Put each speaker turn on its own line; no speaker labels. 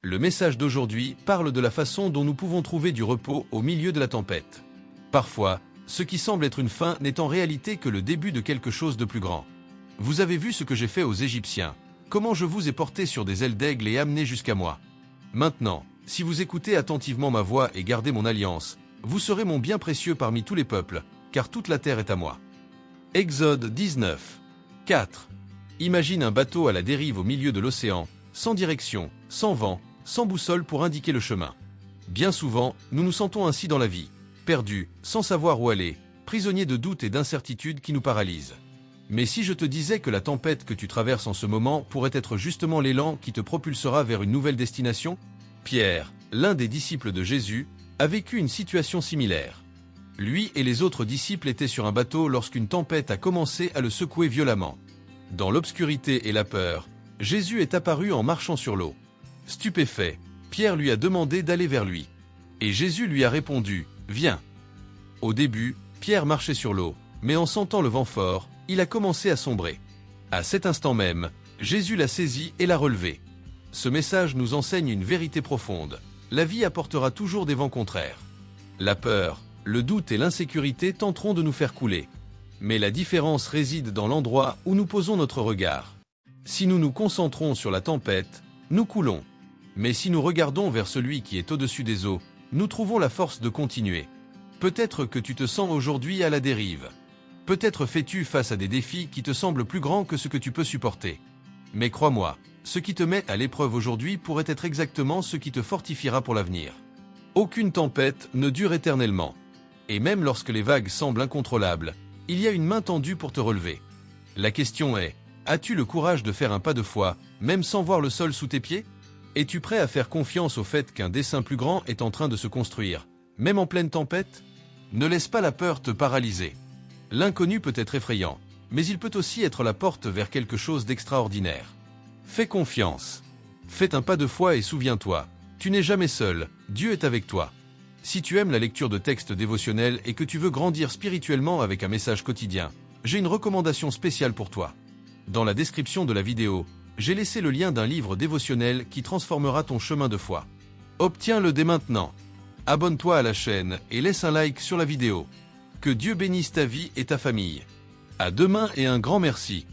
Le message d'aujourd'hui parle de la façon dont nous pouvons trouver du repos au milieu de la tempête. Parfois, ce qui semble être une fin n'est en réalité que le début de quelque chose de plus grand. Vous avez vu ce que j'ai fait aux Égyptiens, comment je vous ai porté sur des ailes d'aigle et amené jusqu'à moi. Maintenant, si vous écoutez attentivement ma voix et gardez mon alliance, vous serez mon bien précieux parmi tous les peuples, car toute la terre est à moi. Exode 19. 4. Imagine un bateau à la dérive au milieu de l'océan, sans direction, sans vent, sans boussole pour indiquer le chemin. Bien souvent, nous nous sentons ainsi dans la vie, perdus, sans savoir où aller, prisonniers de doutes et d'incertitudes qui nous paralysent. Mais si je te disais que la tempête que tu traverses en ce moment pourrait être justement l'élan qui te propulsera vers une nouvelle destination? Pierre, l'un des disciples de Jésus, a vécu une situation similaire. Lui et les autres disciples étaient sur un bateau lorsqu'une tempête a commencé à le secouer violemment. Dans l'obscurité et la peur, Jésus est apparu en marchant sur l'eau. Stupéfait, Pierre lui a demandé d'aller vers lui. Et Jésus lui a répondu, « Viens ». Au début, Pierre marchait sur l'eau, mais en sentant le vent fort, il a commencé à sombrer. À cet instant même, Jésus l'a saisi et l'a relevé. Ce message nous enseigne une vérité profonde. La vie apportera toujours des vents contraires. La peur, le doute et l'insécurité tenteront de nous faire couler. Mais la différence réside dans l'endroit où nous posons notre regard. Si nous nous concentrons sur la tempête, nous coulons. Mais si nous regardons vers celui qui est au-dessus des eaux, nous trouvons la force de continuer. Peut-être que tu te sens aujourd'hui à la dérive. Peut-être fais-tu face à des défis qui te semblent plus grands que ce que tu peux supporter. Mais crois-moi, ce qui te met à l'épreuve aujourd'hui pourrait être exactement ce qui te fortifiera pour l'avenir. Aucune tempête ne dure éternellement. Et même lorsque les vagues semblent incontrôlables, il y a une main tendue pour te relever. La question est, as-tu le courage de faire un pas de foi, même sans voir le sol sous tes pieds? Es-tu prêt à faire confiance au fait qu'un dessein plus grand est en train de se construire, même en pleine tempête? Ne laisse pas la peur te paralyser. L'inconnu peut être effrayant, mais il peut aussi être la porte vers quelque chose d'extraordinaire. Fais confiance. Fais un pas de foi et souviens-toi, tu n'es jamais seul, Dieu est avec toi. Si tu aimes la lecture de textes dévotionnels et que tu veux grandir spirituellement avec un message quotidien, j'ai une recommandation spéciale pour toi. Dans la description de la vidéo, j'ai laissé le lien d'un livre dévotionnel qui transformera ton chemin de foi. Obtiens-le dès maintenant. Abonne-toi à la chaîne et laisse un like sur la vidéo. Que Dieu bénisse ta vie et ta famille. À demain et un grand merci.